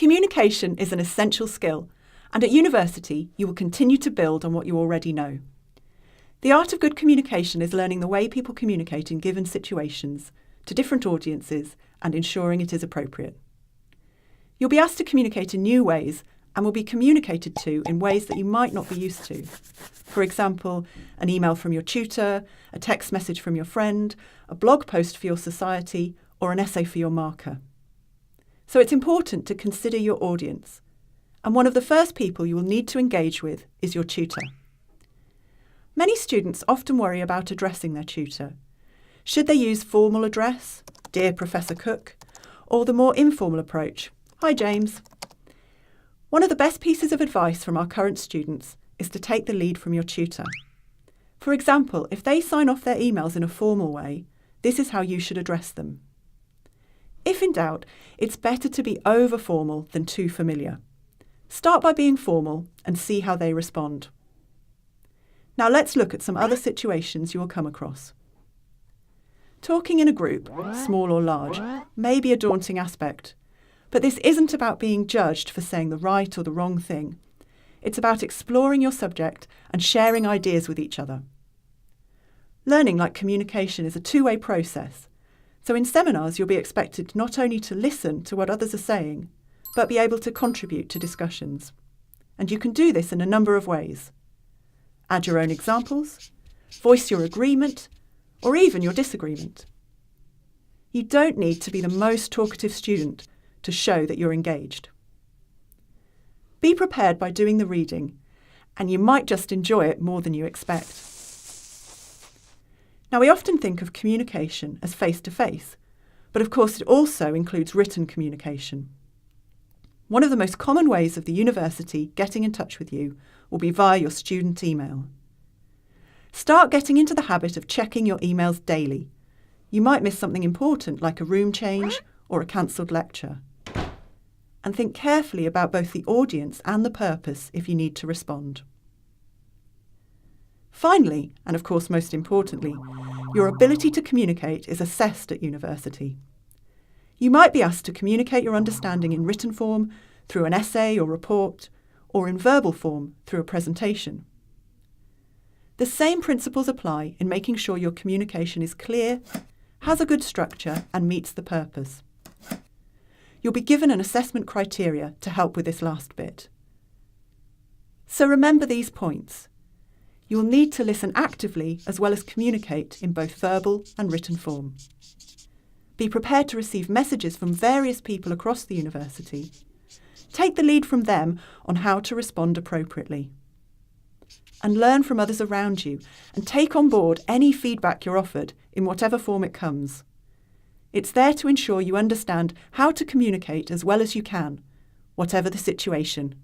Communication is an essential skill, and at university you will continue to build on what you already know. The art of good communication is learning the way people communicate in given situations, to different audiences, and ensuring it is appropriate. You'll be asked to communicate in new ways and will be communicated to in ways that you might not be used to. For example, an email from your tutor, a text message from your friend, a blog post for your society, or an essay for your marker. So it's important to consider your audience, and one of the first people you will need to engage with is your tutor. Many students often worry about addressing their tutor. Should they use formal address, Dear Professor Cook, or the more informal approach, Hi James? One of the best pieces of advice from our current students is to take the lead from your tutor. For example, if they sign off their emails in a formal way, this is how you should address them. If in doubt, it's better to be over-formal than too familiar. Start by being formal and see how they respond. Now let's look at some other situations you will come across. Talking in a group, small or large, may be a daunting aspect, but this isn't about being judged for saying the right or the wrong thing. It's about exploring your subject and sharing ideas with each other. Learning, like communication, is a two-way process. So in seminars, you'll be expected not only to listen to what others are saying, but be able to contribute to discussions. And you can do this in a number of ways. Add your own examples, voice your agreement, or even your disagreement. You don't need to be the most talkative student to show that you're engaged. Be prepared by doing the reading, and you might just enjoy it more than you expect. Now, we often think of communication as face-to-face, but of course it also includes written communication. One of the most common ways of the university getting in touch with you will be via your student email. Start getting into the habit of checking your emails daily. You might miss something important like a room change or a cancelled lecture. And think carefully about both the audience and the purpose if you need to respond. Finally, and of course most importantly, your ability to communicate is assessed at university. You might be asked to communicate your understanding in written form, through an essay or report, or in verbal form through a presentation. The same principles apply in making sure your communication is clear, has a good structure, and meets the purpose. You'll be given an assessment criteria to help with this last bit. So remember these points. You will need to listen actively as well as communicate in both verbal and written form. Be prepared to receive messages from various people across the university. Take the lead from them on how to respond appropriately. And learn from others around you and take on board any feedback you're offered in whatever form it comes. It's there to ensure you understand how to communicate as well as you can, whatever the situation.